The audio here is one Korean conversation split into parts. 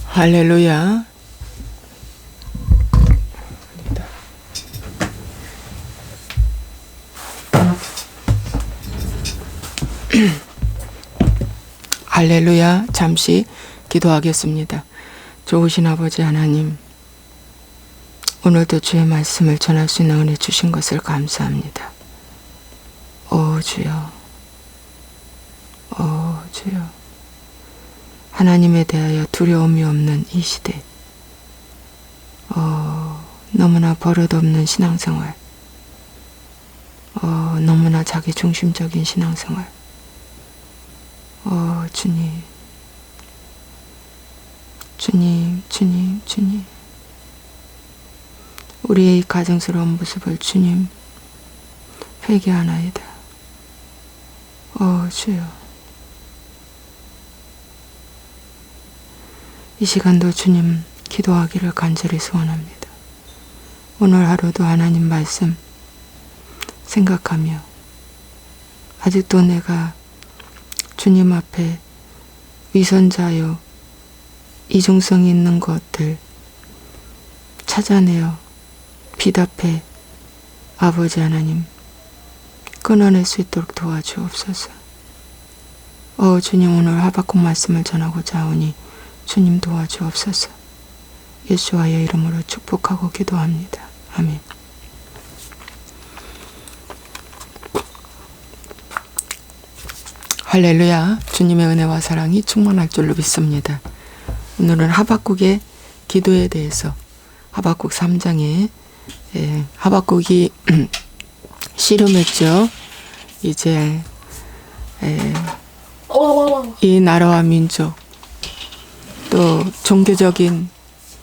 할렐루야. 할렐루야. 잠시 기도하겠습니다. 좋으신 아버지 하나님, 오늘도 주의 말씀을 전할 수 있는 은혜 주신 것을 감사합니다. 오 주여, 오 주여, 하나님에 대하여 두려움이 없는 이 시대, 너무나 버릇없는 신앙생활, 너무나 자기 중심적인 신앙생활, 주님, 주님, 주님, 주님, 우리의 가증스러운 모습을 주님 회개하나이다. 주여, 이 시간도 주님 기도하기를 간절히 소원합니다. 오늘 하루도 하나님 말씀 생각하며 아직도 내가 주님 앞에 위선자요 이중성 있는 것들 찾아내어 비답해 아버지 하나님 끊어낼 수 있도록 도와주옵소서. 주님, 오늘 하박국 말씀을 전하고자 하오니 주님 도와주옵소서. 예수와의 이름으로 축복하고 기도합니다. 아멘. 할렐루야. 주님의 은혜와 사랑이 충만할 줄로 믿습니다. 오늘은 하박국의 기도에 대해서 하박국 3장에 하박국이 씨름했죠. 이제 이 나라와 민족 또 종교적인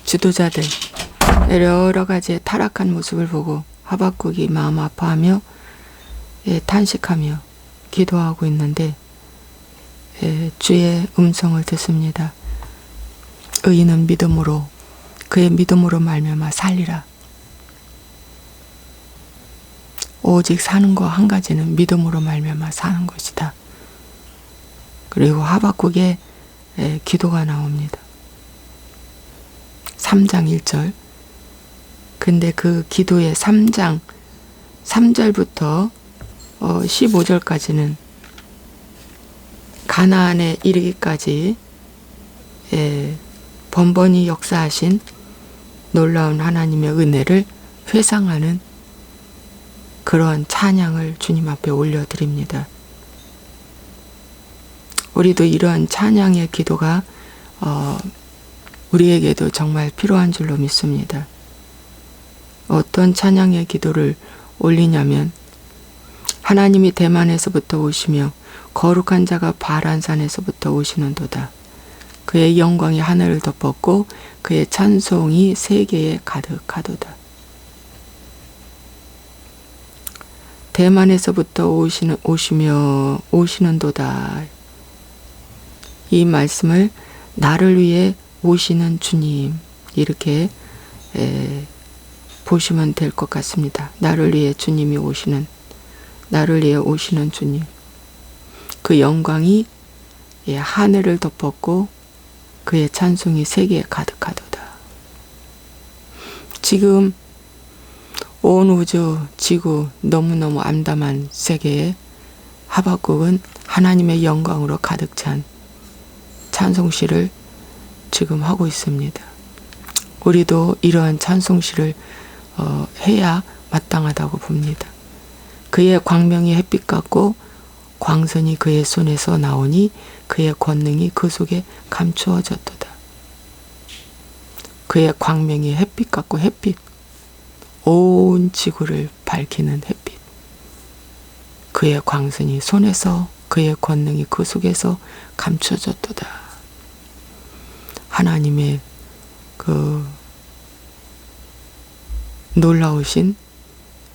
지도자들 여러 가지의 타락한 모습을 보고 하박국이 마음 아파하며 탄식하며 기도하고 있는데 주의 음성을 듣습니다. 의인은 믿음으로 그의 믿음으로 말미암아 살리라. 오직 사는 거 한 가지는 믿음으로 말미암아 사는 것이다. 그리고 하박국의 기도가 나옵니다. 3장 1절. 근데 그 기도의 3장 3절부터 15절까지는 가나안에 이르기까지 번번이 역사하신 놀라운 하나님의 은혜를 회상하는 그러한 찬양을 주님 앞에 올려드립니다. 우리도 이러한 찬양의 기도가 우리에게도 정말 필요한 줄로 믿습니다. 어떤 찬양의 기도를 올리냐면 하나님이 대만에서부터 오시며 거룩한 자가 바란산에서부터 오시는도다. 그의 영광이 하늘을 덮었고 그의 찬송이 세계에 가득하도다. 대만에서부터 오시는도다. 이 말씀을 나를 위해 오시는 주님 이렇게 보시면 될 것 같습니다. 나를 위해 주님이 오시는, 나를 위해 오시는 주님. 그 영광이 하늘을 덮었고 그의 찬송이 세계에 가득하도다. 지금 온 우주, 지구, 너무너무 암담한 세계에 하박국은 하나님의 영광으로 가득 찬 찬송시를 지금 하고 있습니다. 우리도 이러한 찬송시를 해야 마땅하다고 봅니다. 그의 광명이 햇빛 같고 광선이 그의 손에서 나오니 그의 권능이 그 속에 감추어졌도다. 그의 광명이 햇빛 같고 햇빛, 온 지구를 밝히는 햇빛. 그의 광선이 손에서 그의 권능이 그 속에서 감춰졌도다. 하나님의 그 놀라우신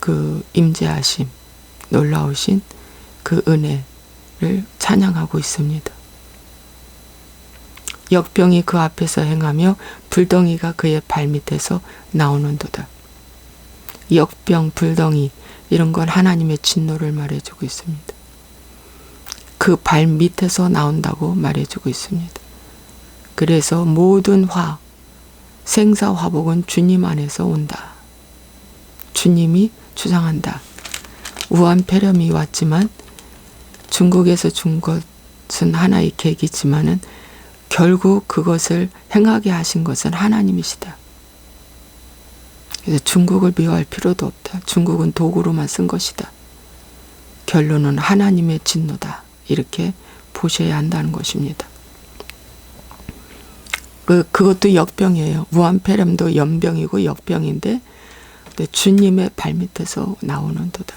그 임재하심, 놀라우신 그 은혜를 찬양하고 있습니다. 역병이 그 앞에서 행하며 불덩이가 그의 발밑에서 나오는도다. 역병, 불덩이 이런 건 하나님의 진노를 말해주고 있습니다. 그 발밑에서 나온다고 말해주고 있습니다. 그래서 모든 생사화복은 주님 안에서 온다. 주님이 주장한다. 우한폐렴이 왔지만 중국에서 준 것은 하나의 계기지만은 결국 그것을 행하게 하신 것은 하나님이시다. 그래서 중국을 미워할 필요도 없다. 중국은 도구로만 쓴 것이다. 결론은 하나님의 진노다. 이렇게 보셔야 한다는 것입니다. 그것도 역병이에요. 무한폐렴도 연병이고 역병인데 주님의 발밑에서 나오는 도다.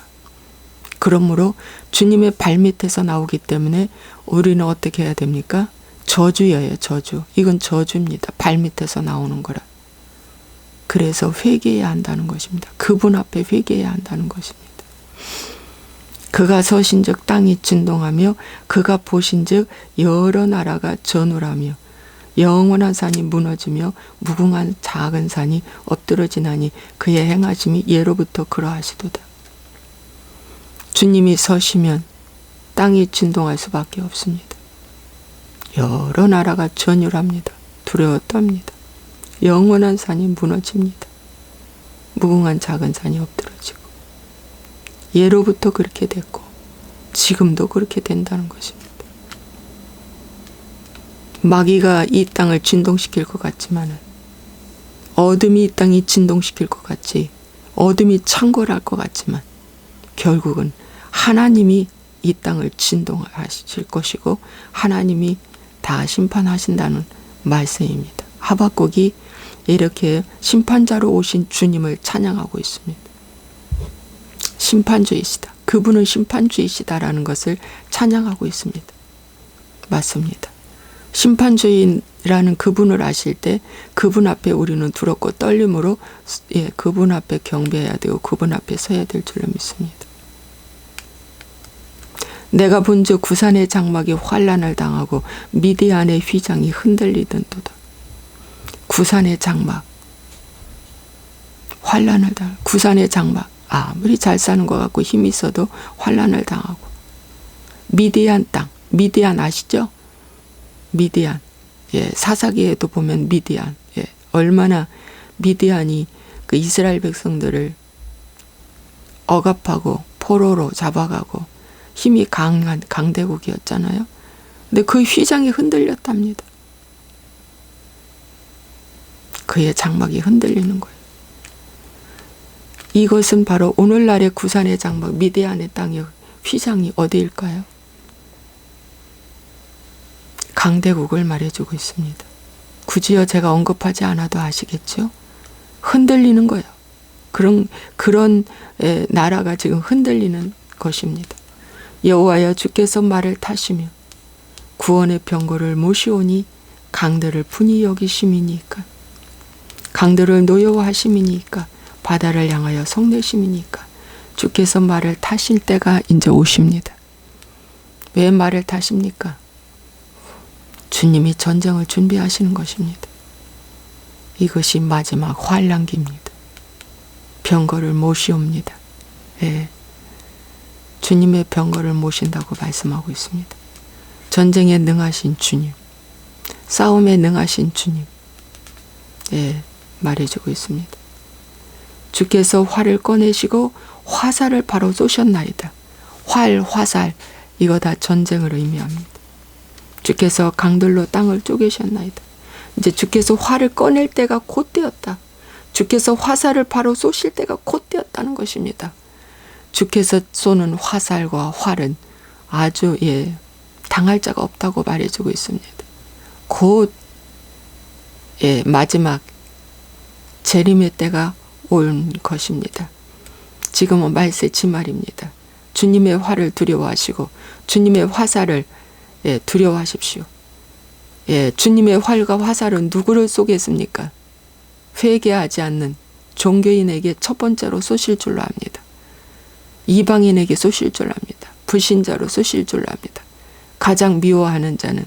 그러므로 주님의 발밑에서 나오기 때문에 우리는 어떻게 해야 됩니까? 저주예요. 저주. 이건 저주입니다. 발밑에서 나오는 거라. 그래서 회개해야 한다는 것입니다. 그분 앞에 회개해야 한다는 것입니다. 그가 서신즉 땅이 진동하며 그가 보신즉 여러 나라가 전울하며 영원한 산이 무너지며 무궁한 작은 산이 엎드러지나니 그의 행하심이 예로부터 그러하시도다. 주님이 서시면 땅이 진동할 수밖에 없습니다. 여러 나라가 전율합니다. 두려워 떱니다. 영원한 산이 무너집니다. 무궁한 작은 산이 엎드러지고 예로부터 그렇게 됐고 지금도 그렇게 된다는 것입니다. 마귀가 이 땅을 진동시킬 것 같지만은 어둠이 이 땅이 진동시킬 것 같지 어둠이 창궐할 것 같지만 결국은 하나님이 이 땅을 진동하실 것이고 하나님이 다 심판하신다는 말씀입니다. 하박국이 이렇게 심판자로 오신 주님을 찬양하고 있습니다. 심판주이시다. 그분은 심판주이시다라는 것을 찬양하고 있습니다. 맞습니다. 심판주의라는 그분을 아실 때 그분 앞에 우리는 두렵고 떨림으로 그분 앞에 경배해야 되고 그분 앞에 서야 될 줄로 믿습니다. 내가 본즉 구산의 장막이 환난을 당하고 미디안의 휘장이 흔들리던도다. 구산의 장막, 환난을 당하고 구산의 장막, 아무리 잘 사는 것 같고 힘이 있어도 환난을 당하고 미디안 땅, 미디안 아시죠? 미디안, 사사기에도 보면 미디안, 얼마나 미디안이 그 이스라엘 백성들을 억압하고 포로로 잡아가고 힘이 강한 강대국이었잖아요. 근데 그 휘장이 흔들렸답니다. 그의 장막이 흔들리는 거예요. 이것은 바로 오늘날의 구산의 장막, 미디안의 땅의 휘장이 어디일까요? 강대국을 말해주고 있습니다. 굳이요 제가 언급하지 않아도 아시겠죠? 흔들리는 거예요. 그런 나라가 지금 흔들리는 것입니다. 여호와여 주께서 말을 타시며 구원의 병거를 모시오니 강들을 분이 여기심이니까 강들을 노여워하심이니까 바다를 향하여 성내심이니까 주께서 말을 타실 때가 이제 오십니다. 왜 말을 타십니까? 주님이 전쟁을 준비하시는 것입니다. 이것이 마지막 환란기입니다. 병거를 모시옵니다. 주님의 병거를 모신다고 말씀하고 있습니다. 전쟁에 능하신 주님, 싸움에 능하신 주님, 말해주고 있습니다. 주께서 활을 꺼내시고 화살을 바로 쏘셨나이다. 화살, 이거 다 전쟁을 의미합니다. 주께서 강들로 땅을 쪼개셨나이다. 이제 주께서 활을 꺼낼 때가 곧되었다. 주께서 화살을 바로 쏘실 때가 곧되었다는 것입니다. 주께서 쏘는 화살과 활은 아주 당할 자가 없다고 말해주고 있습니다. 곧 마지막 재림의 때가 올 것입니다. 지금은 말세지 말입니다. 주님의 활을 두려워하시고 주님의 화살을 두려워하십시오. 주님의 활과 화살은 누구를 쏘겠습니까? 회개하지 않는 종교인에게 첫 번째로 쏘실 줄로 압니다. 이방인에게 쏘실 줄로 압니다. 불신자로 쏘실 줄로 압니다. 가장 미워하는 자는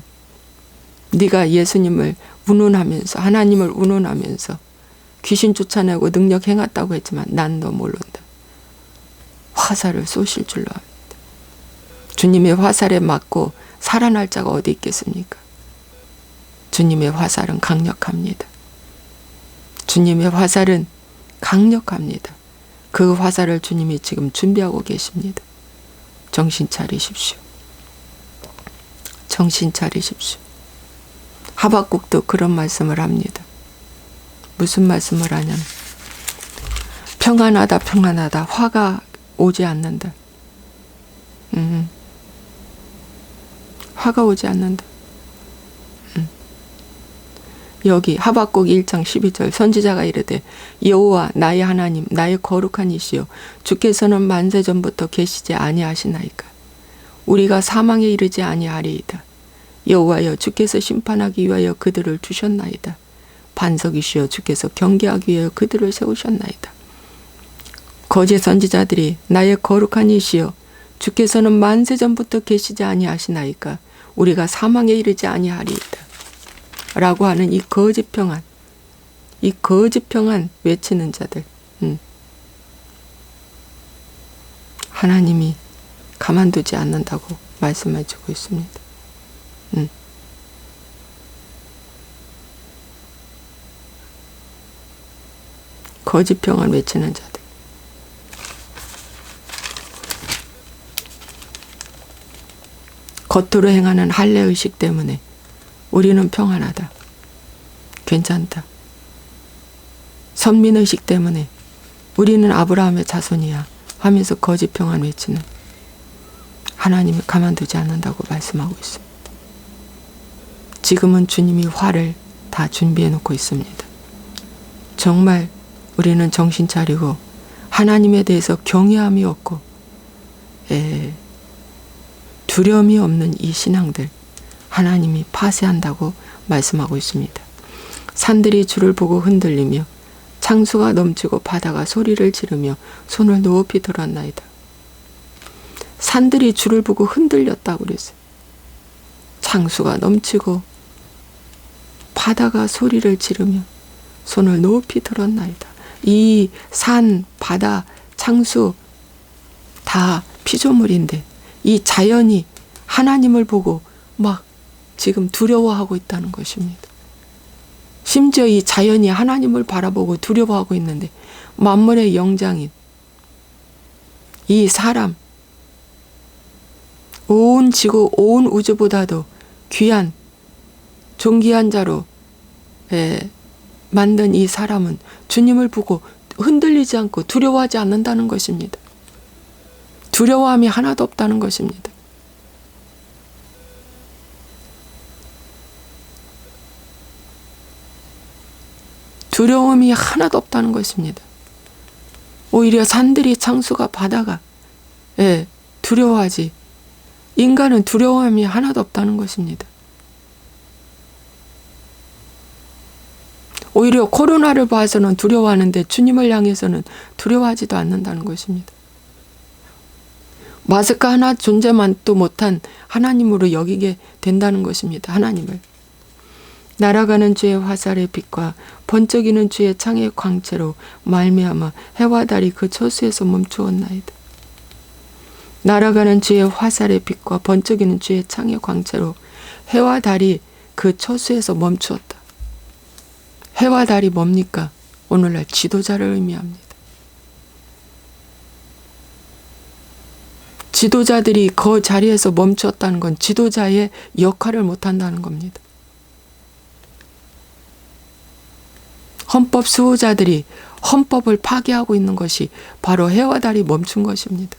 네가 예수님을 운운하면서 하나님을 운운하면서 귀신 쫓아내고 능력 행했다고 했지만 난 너 모른다. 화살을 쏘실 줄로 압니다. 주님의 화살에 맞고 살아날 자가 어디 있겠습니까? 주님의 화살은 강력합니다. 주님의 화살은 강력합니다. 그 화살을 주님이 지금 준비하고 계십니다. 정신 차리십시오. 정신 차리십시오. 하박국도 그런 말씀을 합니다. 무슨 말씀을 하냐면 평안하다 평안하다 화가 오지 않는다. 화가 오지 않는다. 여기 하박국 1장 12절 선지자가 이르되 여호와 나의 하나님 나의 거룩한 이시여 주께서는 만세 전부터 계시지 아니하시나이까. 우리가 사망에 이르지 아니하리이다. 여호와여 주께서 심판하기 위하여 그들을 두셨나이다. 반석이시여 주께서 경계하기 위하여 그들을 세우셨나이다. 거짓 선지자들이 나의 거룩한 이시여 주께서는 만세 전부터 계시지 아니하시나이까. 우리가 사망에 이르지 아니하리이다. 라고 하는 이 거짓 평안, 이 거짓 평안 외치는 자들, 하나님이 가만두지 않는다고 말씀해주고 있습니다. 거짓 평안 외치는 자들. 겉으로 행하는 할례의식 때문에 우리는 평안하다. 괜찮다. 선민의식 때문에 우리는 아브라함의 자손이야 하면서 거짓 평안 외치는 하나님이 가만두지 않는다고 말씀하고 있습니다. 지금은 주님이 화를 다 준비해 놓고 있습니다. 정말 우리는 정신 차리고 하나님에 대해서 경외함이 없고 두려움이 없는 이 신앙들 하나님이 파쇄한다고 말씀하고 있습니다. 산들이 주를 보고 흔들리며 창수가 넘치고 바다가 소리를 지르며 손을 높이 들었나이다. 산들이 주를 보고 흔들렸다고 그랬어요. 창수가 넘치고 바다가 소리를 지르며 손을 높이 들었나이다. 이 산, 바다, 창수 다 피조물인데 이 자연이 하나님을 보고 막 지금 두려워하고 있다는 것입니다. 심지어 이 자연이 하나님을 바라보고 두려워하고 있는데 만물의 영장인 이 사람, 온 지구, 온 우주보다도 귀한 존귀한 자로 만든 이 사람은 주님을 보고 흔들리지 않고 두려워하지 않는다는 것입니다. 두려워함이 하나도 없다는 것입니다. 두려움이 하나도 없다는 것입니다. 오히려 산들이 창수가 바다가 두려워하지 인간은 두려움이 하나도 없다는 것입니다. 오히려 코로나를 봐서는 두려워하는데 주님을 향해서는 두려워하지도 않는다는 것입니다. 마스크 하나 존재만도 못한 하나님으로 여기게 된다는 것입니다. 하나님을. 날아가는 주의 화살의 빛과 번쩍이는 주의 창의 광채로 말미암아 해와 달이 그 처수에서 멈추었나이다. 날아가는 주의 화살의 빛과 번쩍이는 주의 창의 광채로 해와 달이 그 처수에서 멈추었다. 해와 달이 뭡니까? 오늘날 지도자를 의미합니다. 지도자들이 그 자리에서 멈추었다는 건 지도자의 역할을 못한다는 겁니다. 헌법 수호자들이 헌법을 파괴하고 있는 것이 바로 해와 달이 멈춘 것입니다.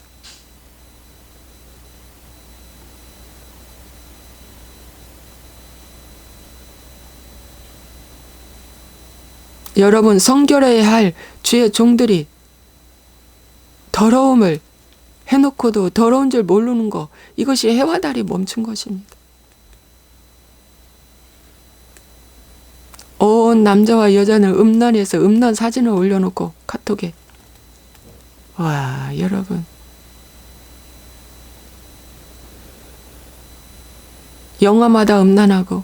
여러분, 성결해야 할 주의 종들이 더러움을 해놓고도 더러운 줄 모르는 거, 이것이 해와 달이 멈춘 것입니다. 온 남자와 여자는 음란해서 음란 사진을 올려놓고 카톡에. 와, 여러분. 영화마다 음란하고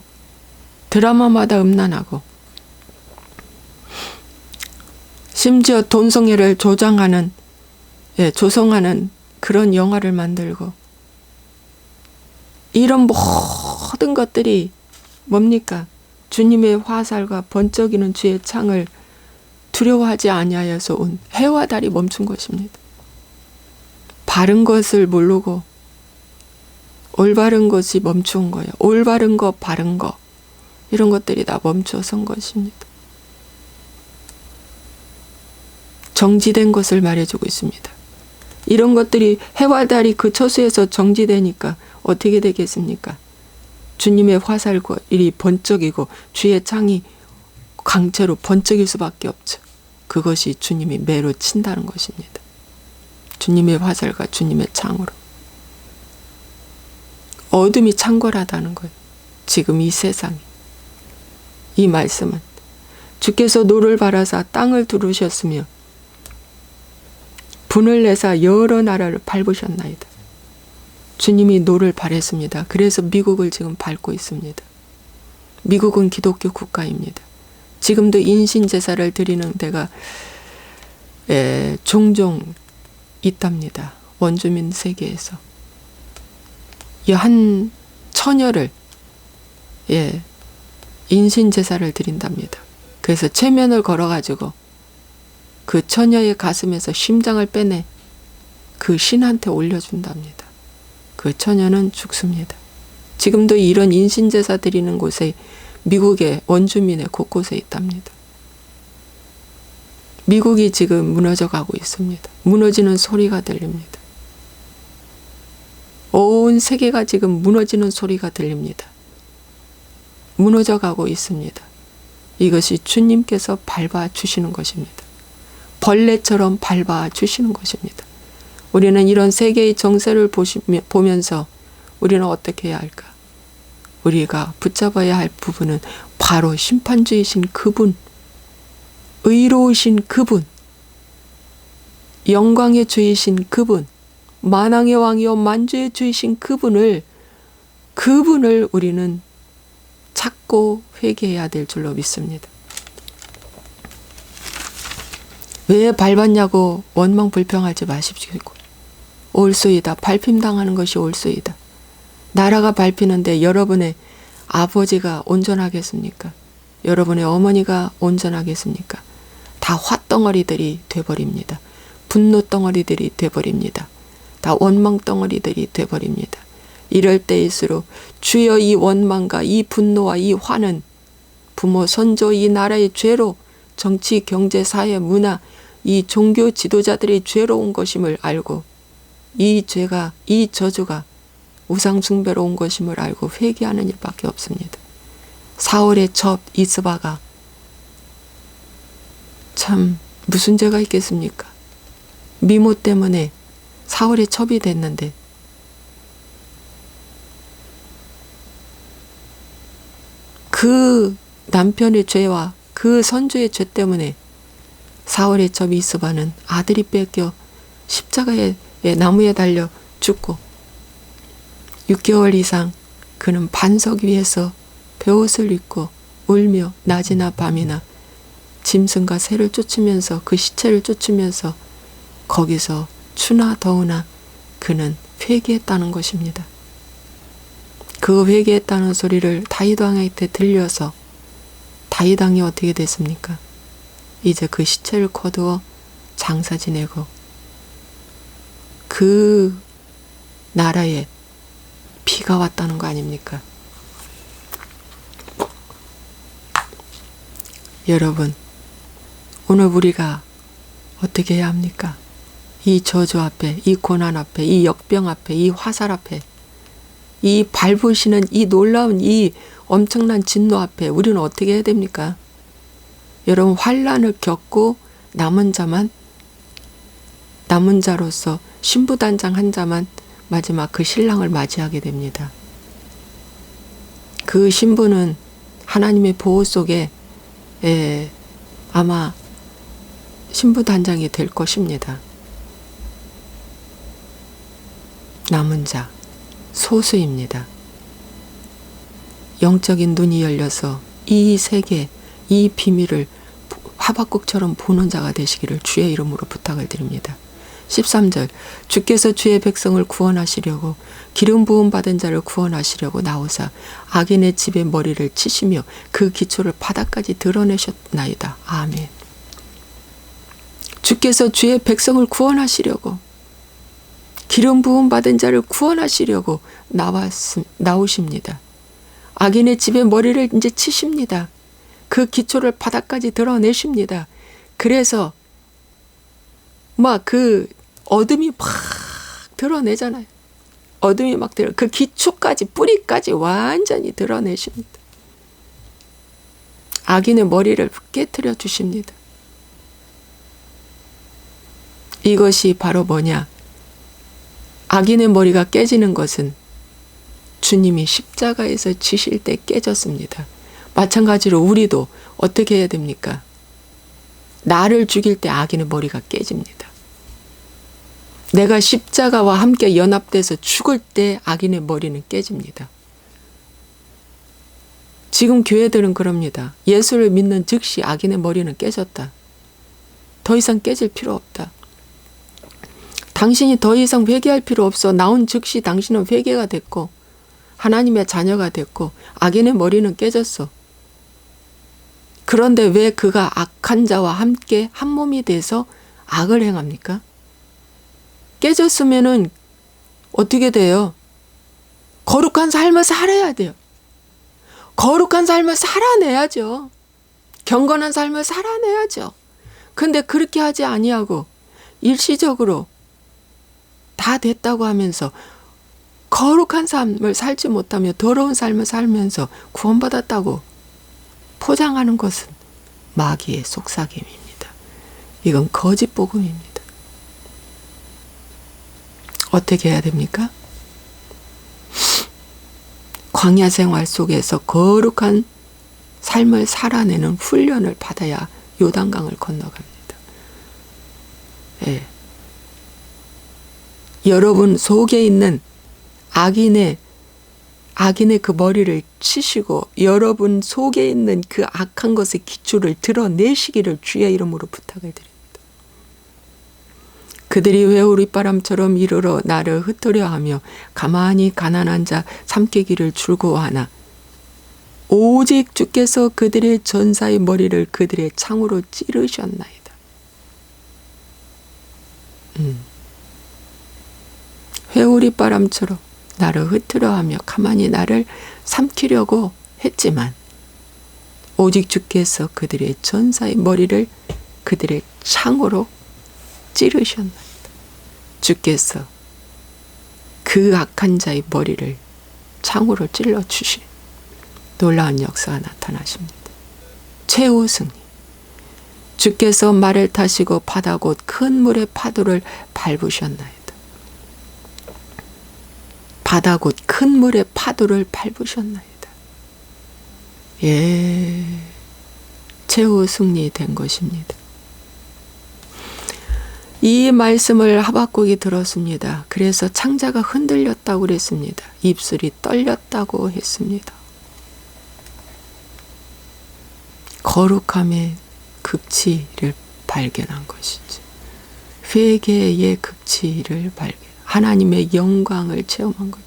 드라마마다 음란하고 심지어 돈성애를 조성하는 그런 영화를 만들고 이런 모든 것들이 뭡니까? 주님의 화살과 번쩍이는 주의 창을 두려워하지 아니하여서 온 해와 달이 멈춘 것입니다. 바른 것을 모르고 올바른 것이 멈춘 거예요. 올바른 거, 바른 거, 이런 것들이 다 멈춰선 것입니다. 정지된 것을 말해주고 있습니다. 이런 것들이 해와 달이 그 처수에서 정지되니까 어떻게 되겠습니까? 주님의 화살이 번쩍이고 주의 창이 강체로 번쩍일 수밖에 없죠. 그것이 주님이 매로 친다는 것입니다. 주님의 화살과 주님의 창으로. 어둠이 창궐하다는 거예요. 지금 이 세상이. 이 말씀은 주께서 노를 바라사 땅을 두르셨으며 분을 내사 여러 나라를 밟으셨나이다. 주님이 노를 바랬습니다. 그래서 미국을 지금 밟고 있습니다. 미국은 기독교 국가입니다. 지금도 인신제사를 드리는 데가 종종 있답니다. 원주민 세계에서. 한 처녀를 인신제사를 드린답니다. 그래서 체면을 걸어가지고 그 처녀의 가슴에서 심장을 빼내 그 신한테 올려준답니다. 그 처녀는 죽습니다. 지금도 이런 인신제사 드리는 곳에 미국의 원주민의 곳곳에 있답니다. 미국이 지금 무너져 가고 있습니다. 무너지는 소리가 들립니다. 온 세계가 지금 무너지는 소리가 들립니다. 무너져 가고 있습니다. 이것이 주님께서 밟아 주시는 것입니다. 벌레처럼 밟아 주시는 것입니다. 우리는 이런 세계의 정세를 보면서 우리는 어떻게 해야 할까? 우리가 붙잡아야 할 부분은 바로 심판주이신 그분, 의로우신 그분, 영광의 주이신 그분, 만왕의 왕이요 만주의 주이신 그분을 우리는 찾고 회개해야 될 줄로 믿습니다. 왜 밟았냐고 원망 불평하지 마십시오. 올소이다. 밟힘당하는 것이 올소이다. 나라가 밟히는데 여러분의 아버지가 온전하겠습니까? 여러분의 어머니가 온전하겠습니까? 다 화덩어리들이 돼버립니다. 분노 덩어리들이 돼버립니다. 다 원망 덩어리들이 돼버립니다. 이럴 때일수록 주여 이 원망과 이 분노와 이 화는 부모, 선조, 이 나라의 죄로 정치, 경제, 사회, 문화, 이 종교 지도자들의 죄로운 것임을 알고 이 죄가, 이 저주가 우상 숭배로 온 것임을 알고 회개하는 일밖에 없습니다. 사울의 첩 이스바가 참 무슨 죄가 있겠습니까? 미모 때문에 사울의 첩이 됐는데 그 남편의 죄와 그 선조의 죄 때문에 사울의 첩 이스바는 아들이 뺏겨 십자가에 나무에 달려 죽고 6개월 이상 그는 반석 위에서 베옷을 입고 울며 낮이나 밤이나 짐승과 새를 쫓으면서 그 시체를 쫓으면서 거기서 추나 더우나 그는 회개했다는 것입니다. 그 회개했다는 소리를 다윗 왕한테 들려서 다윗 왕이 어떻게 됐습니까? 이제 그 시체를 거두어 장사 지내고 그 나라에 비가 왔다는 거 아닙니까? 여러분, 오늘 우리가 어떻게 해야 합니까? 이 저주 앞에, 이 고난 앞에, 이 역병 앞에, 이 화살 앞에, 이 밟으시는 이 놀라운 이 엄청난 진노 앞에 우리는 어떻게 해야 됩니까? 여러분, 환난을 겪고 남은 자로서 신부단장 한 자만 마지막 그 신랑을 맞이하게 됩니다. 그 신부는 하나님의 보호 속에 아마 신부단장이 될 것입니다. 남은 자, 소수입니다. 영적인 눈이 열려서 이 세계, 이 비밀을 하박국처럼 보는 자가 되시기를 주의 이름으로 부탁을 드립니다. 13절 주께서 주의 백성을 구원하시려고 기름 부음 받은 자를 구원하시려고 나오사 악인의 집에 머리를 치시며 그 기초를 바닥까지 드러내셨나이다. 아멘. 주께서 주의 백성을 구원하시려고 기름 부음 받은 자를 구원하시려고 나오십니다. 악인의 집에 머리를 이제 치십니다. 그 기초를 바닥까지 드러내십니다. 그래서 막 그 어둠이 막 드러내잖아요. 어둠이 막 그 기초까지 뿌리까지 완전히 드러내십니다. 악인의 머리를 깨트려 주십니다. 이것이 바로 뭐냐? 악인의 머리가 깨지는 것은 주님이 십자가에서 지실 때 깨졌습니다. 마찬가지로 우리도 어떻게 해야 됩니까? 나를 죽일 때 악인의 머리가 깨집니다. 내가 십자가와 함께 연합돼서 죽을 때 악인의 머리는 깨집니다. 지금 교회들은 그럽니다. 예수를 믿는 즉시 악인의 머리는 깨졌다. 더 이상 깨질 필요 없다. 당신이 더 이상 회개할 필요 없어. 나온 즉시 당신은 회개가 됐고 하나님의 자녀가 됐고 악인의 머리는 깨졌어. 그런데 왜 그가 악한 자와 함께 한 몸이 돼서 악을 행합니까? 깨졌으면은 어떻게 돼요? 거룩한 삶을 살아야 돼요. 거룩한 삶을 살아내야죠. 경건한 삶을 살아내야죠. 근데 그렇게 하지 아니하고 일시적으로 다 됐다고 하면서 거룩한 삶을 살지 못하며 더러운 삶을 살면서 구원받았다고 포장하는 것은 마귀의 속삭임입니다. 이건 거짓 복음입니다. 어떻게 해야 됩니까? 광야 생활 속에서 거룩한 삶을 살아내는 훈련을 받아야 요단강을 건너갑니다. 예. 여러분 속에 있는 악인의 그 머리를 치시고 여러분 속에 있는 그 악한 것의 기초를 드러내시기를 주의 이름으로 부탁을 드립니다. 그들이 회오리바람처럼 이르러 나를 흩으려 하며 가만히 가난한 자 삼키기를 즐거워하나 오직 주께서 그들의 전사의 머리를 그들의 창으로 찌르셨나이다. 회오리바람처럼 나를 흩으려 하며 가만히 나를 삼키려고 했지만 오직 주께서 그들의 전사의 머리를 그들의 창으로 찌르셨나이다. 주께서 그 악한 자의 머리를 창으로 찔러주신 놀라운 역사가 나타나십니다. 최후 승리. 주께서 말을 타시고 바다 곧 큰 물의 파도를 밟으셨나이다. 바다 곧 큰 물의 파도를 밟으셨나이다. 예, 최후 승리된 것입니다. 이 말씀을 하박국이 들었습니다. 그래서 창자가 흔들렸다고 그랬습니다. 입술이 떨렸다고 했습니다. 거룩함의 극치를 발견한 것이지. 회개의 극치를 발견. 하나님의 영광을 체험한 것.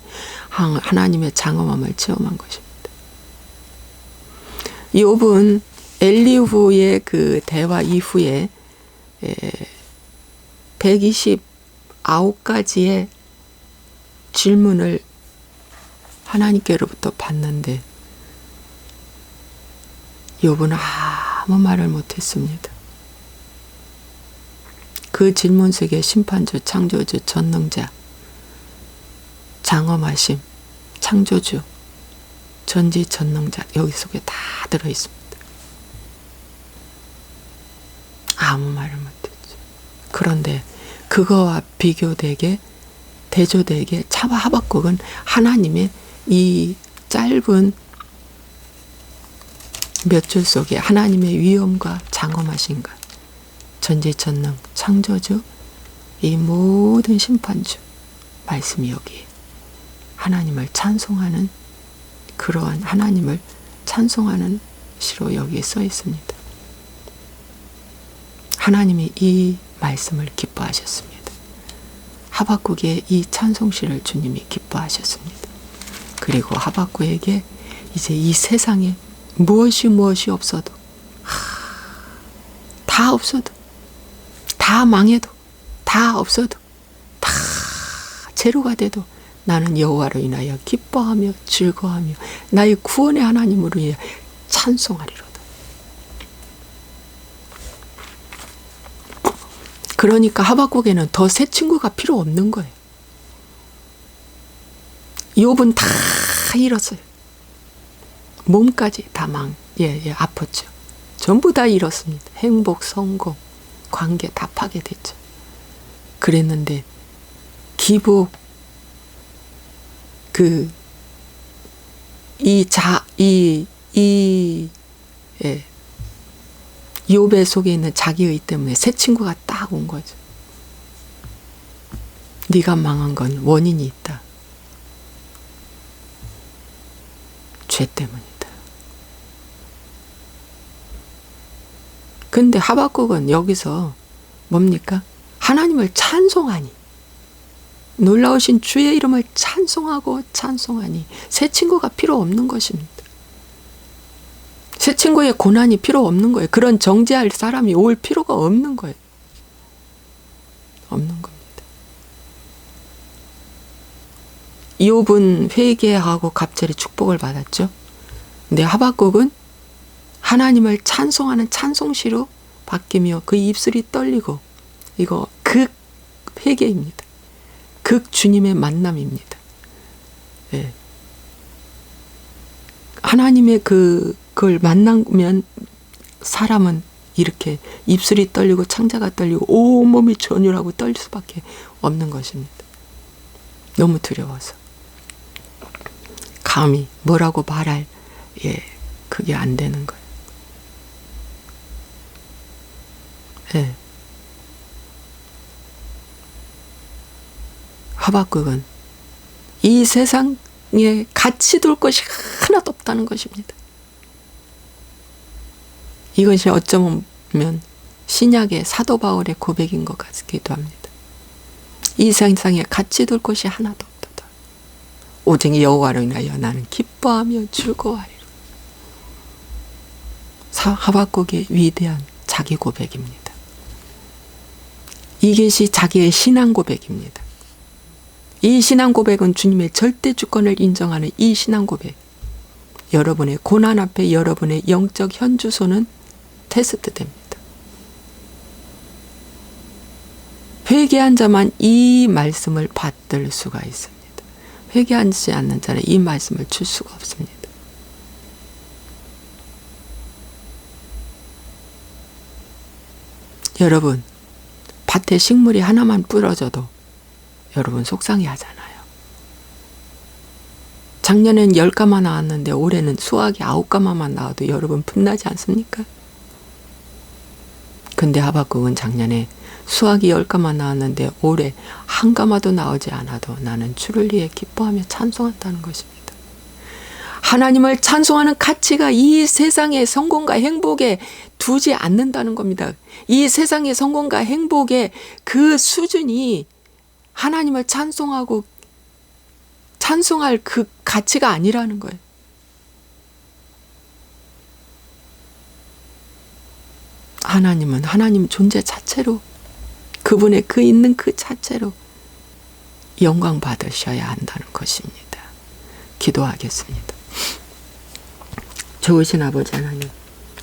하나님의 장엄함을 체험한 것입니다. 욥은 엘리후의 그 대화 이후에 129가지의 질문을 하나님께로부터 받는데 욥은 아무 말을 못했습니다. 그 질문 속에 심판주, 창조주, 전능자, 장엄하심, 창조주, 전지전능자 여기 속에 다 들어있습니다. 아무 말을 못했죠. 그런데 그거와 비교되게 대조되게 하박국은 하나님의 이 짧은 몇 줄 속에 하나님의 위엄과 장엄하신가 전지전능 창조주 이 모든 심판주 말씀이 여기에 하나님을 찬송하는 그러한 하나님을 찬송하는 시로 여기에 써 있습니다. 하나님이 이 말씀을 기뻐하셨습니다. 하박국의 이 찬송시를 주님이 기뻐하셨습니다. 그리고 하박국에게 이제 이 세상에 무엇이 없어도, 다 없어도, 다 망해도, 다 없어도, 다 제로가 돼도 나는 여호와로 인하여 기뻐하며 즐거워하며 나의 구원의 하나님으로 인하여 찬송하리로다. 그러니까 하박국에는 더 새 친구가 필요 없는 거예요. 욥은 다 잃었어요. 몸까지 다 아팠죠. 전부 다 잃었습니다. 행복, 성공, 관계 다 파괴됐죠. 그랬는데 기복 욥의 속에 있는 자기의 때문에 새 친구가 딱 온 거죠. 네가 망한 건 원인이 있다. 죄 때문이다. 근데 하박국은 여기서 뭡니까? 하나님을 찬송하니, 놀라우신 주의 이름을 찬송하니 새 친구가 필요 없는 것입니다. 새 친구의 고난이 필요 없는 거예요. 그런 정죄할 사람이 올 필요가 없는 거예요. 없는 겁니다. 욥은 회개하고 갑자기 축복을 받았죠. 근데 하박국은 하나님을 찬송하는 찬송시로 바뀌며 그 입술이 떨리고, 이거 극 회개입니다. 극 주님의 만남입니다. 네. 하나님의 그걸 만나면 사람은 이렇게 입술이 떨리고 창자가 떨리고 온몸이 전율하고 떨릴 수밖에 없는 것입니다. 너무 두려워서 감히 뭐라고 말할 그게 안 되는 거예요. 하박국은 이 세상에 같이 둘 것이 하나도 없다는 것입니다. 이것이 어쩌면 신약의 사도 바울의 고백인 것 같기도 합니다. 이 세상에 같이 둘 것이 하나도 없다. 오직 여호와로 인하여 나는 기뻐하며 즐거워하리라. 하박국의 위대한 자기 고백입니다. 이것이 자기의 신앙 고백입니다. 이 신앙 고백은 주님의 절대 주권을 인정하는 이 신앙 고백. 여러분의 고난 앞에 여러분의 영적 현주소는 테스트됩니다. 회개한 자만 이 말씀을 받들 수가 있습니다. 회개하지 않는 자는 이 말씀을 줄 수가 없습니다. 여러분, 밭에 식물이 하나만 부러져도 여러분 속상해 하잖아요. 작년엔 10가마 나왔는데 올해는 수확이 9가마만 나와도 여러분 분나지 않습니까? 근데 하박국은 작년에 수확이 10가마 나왔는데 올해 1가마도 나오지 않아도 나는 주를 위해 기뻐하며 찬송한다는 것입니다. 하나님을 찬송하는 가치가 이 세상의 성공과 행복에 두지 않는다는 겁니다. 이 세상의 성공과 행복의 그 수준이 하나님을 찬송할 그 가치가 아니라는 거예요. 하나님은 하나님 존재 자체로, 그분의 그 있는 그 자체로 영광 받으셔야 한다는 것입니다. 기도하겠습니다. 좋으신 아버지 하나님,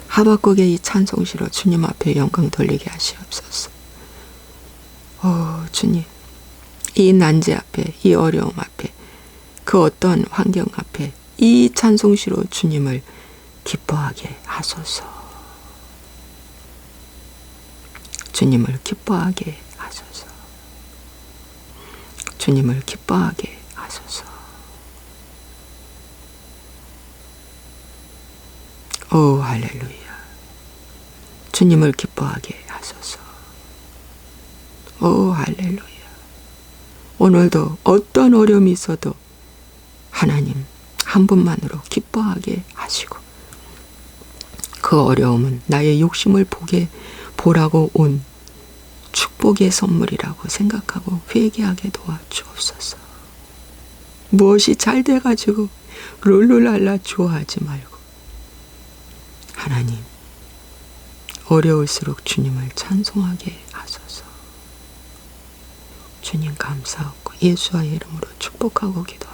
하박국의 이 찬송시로 주님 앞에 영광 돌리게 하시옵소서. 주님, 이 난제 앞에, 이 어려움 앞에, 그 어떤 환경 앞에 이 찬송시로 주님을 기뻐하게 하소서. 주님을 기뻐하게 하소서. 주님을 기뻐하게 하소서. 오 할렐루야. 주님을 기뻐하게 하소서. 오 할렐루야. 오늘도 어떤 어려움이 있어도 하나님 한 분만으로 기뻐하게 하시고, 그 어려움은 나의 욕심을 보라고 온 축복의 선물이라고 생각하고 회개하게 도와주옵소서. 무엇이 잘 돼가지고 룰루랄라 좋아하지 말고 하나님 어려울수록 주님을 찬송하게 하소서. 주님 감사하고 예수와의 이름으로 축복하고 기도합니다.